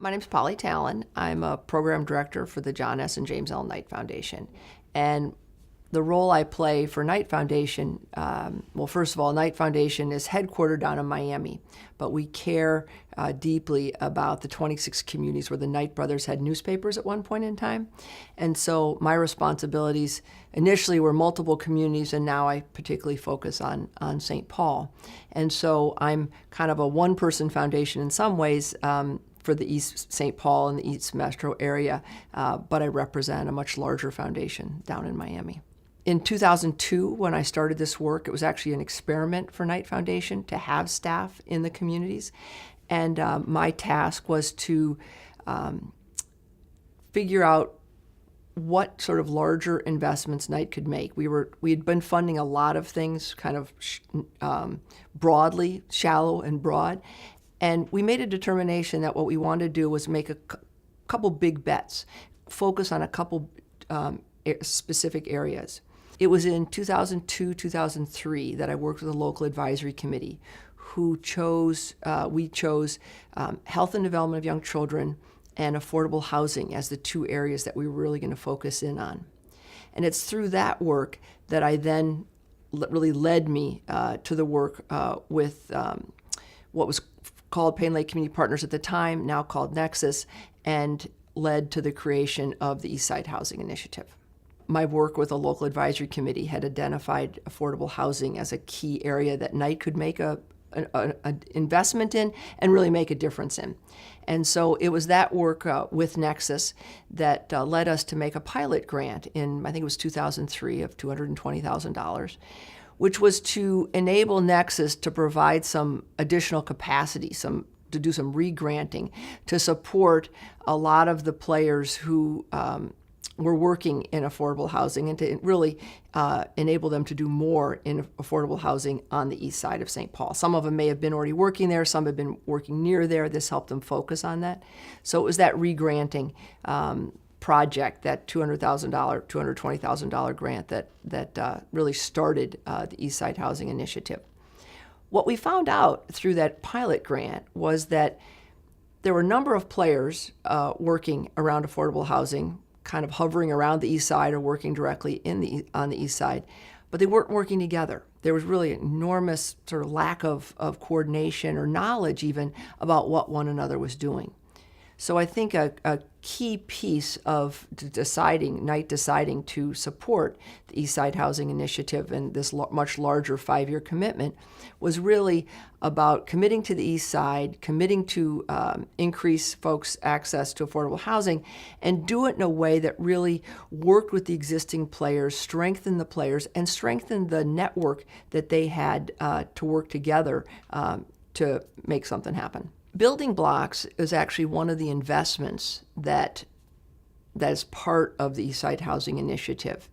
My name's Polly Talon. I'm a program director for the John S. and James L. Knight Foundation. And the role I play for Knight Foundation, well, first of all, Knight Foundation is headquartered down in Miami, but we care deeply about the 26 communities where the Knight brothers had newspapers at one point in time. And so my responsibilities initially were multiple communities, and now I particularly focus on St. Paul. And so I'm kind of a one-person foundation in some ways, for the East St. Paul and the East Metro area, but I represent a much larger foundation down in Miami. In 2002, when I started this work, it was actually an experiment for Knight Foundation to have staff in the communities, and my task was to figure out what sort of larger investments Knight could make. We had been funding a lot of things, kind of broadly, shallow and broad. And we made a determination that what we wanted to do was make a couple big bets, focus on a couple specific areas. It was in 2002, 2003 that I worked with a local advisory committee who we chose health and development of young children and affordable housing as the two areas that we were really going to focus in on. And it's through that work that I then really led me to the work with what was called Payne Lake Community Partners at the time, now called Nexus, and led to the creation of the Eastside Housing Initiative. My work with a local advisory committee had identified affordable housing as a key area that Knight could make an investment in and really make a difference in. And so it was that work with Nexus that led us to make a pilot grant in, I think it was 2003, of $220,000. Which was to enable Nexus to provide some additional capacity, to do some re-granting, to support a lot of the players who were working in affordable housing and to really enable them to do more in affordable housing on the east side of St. Paul. Some of them may have been already working there, some have been working near there. This helped them focus on that. So it was that re-granting project, that $220,000 grant that really started the Eastside Housing Initiative. What we found out through that pilot grant was that there were a number of players working around affordable housing, kind of hovering around the east side or working directly on the east side, but they weren't working together. There was really an enormous sort of lack of coordination or knowledge even about what one another was doing. So I think a key piece of Knight deciding to support the Eastside Housing Initiative and this much larger 5-year commitment was really about committing to the East Side, committing to increase folks' access to affordable housing, and do it in a way that really worked with the existing players, strengthened the players, and strengthened the network that they had to work together to make something happen. Building Blocks is actually one of the investments that is part of the Eastside Housing Initiative.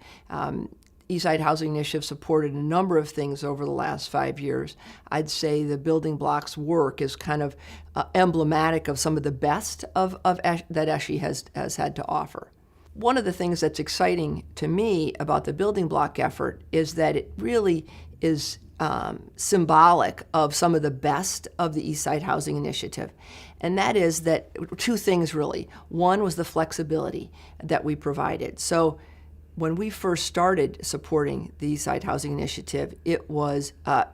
Eastside Housing Initiative supported a number of things over the last 5 years. I'd say the Building Blocks work is kind of emblematic of some of the best that ESHI has had to offer. One of the things that's exciting to me about the Building Block effort is that it really is symbolic of some of the best of the Eastside Housing Initiative. And that is that two things really. One was the flexibility that we provided. So when we first started supporting the Eastside Housing Initiative, it was a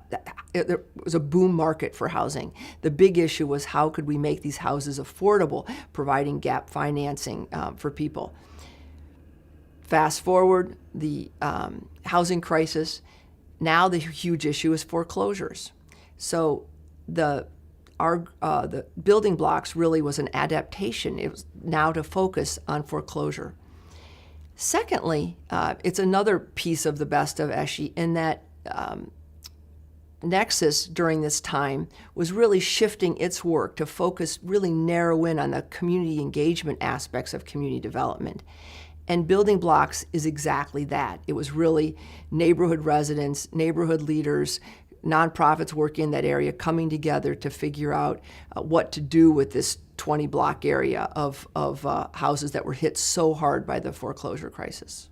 boom market for housing. The big issue was how could we make these houses affordable, providing gap financing for people. Fast forward, the housing crisis. Now the huge issue is foreclosures. So the Building Blocks really was an adaptation. It was now to focus on foreclosure. Secondly, it's another piece of the best of ESHI in that Nexus during this time was really shifting its work to focus, really narrow in on the community engagement aspects of community development. And Building Blocks is exactly that. It was really neighborhood residents, neighborhood leaders, nonprofits working in that area coming together to figure out what to do with this 20-block area of houses that were hit so hard by the foreclosure crisis.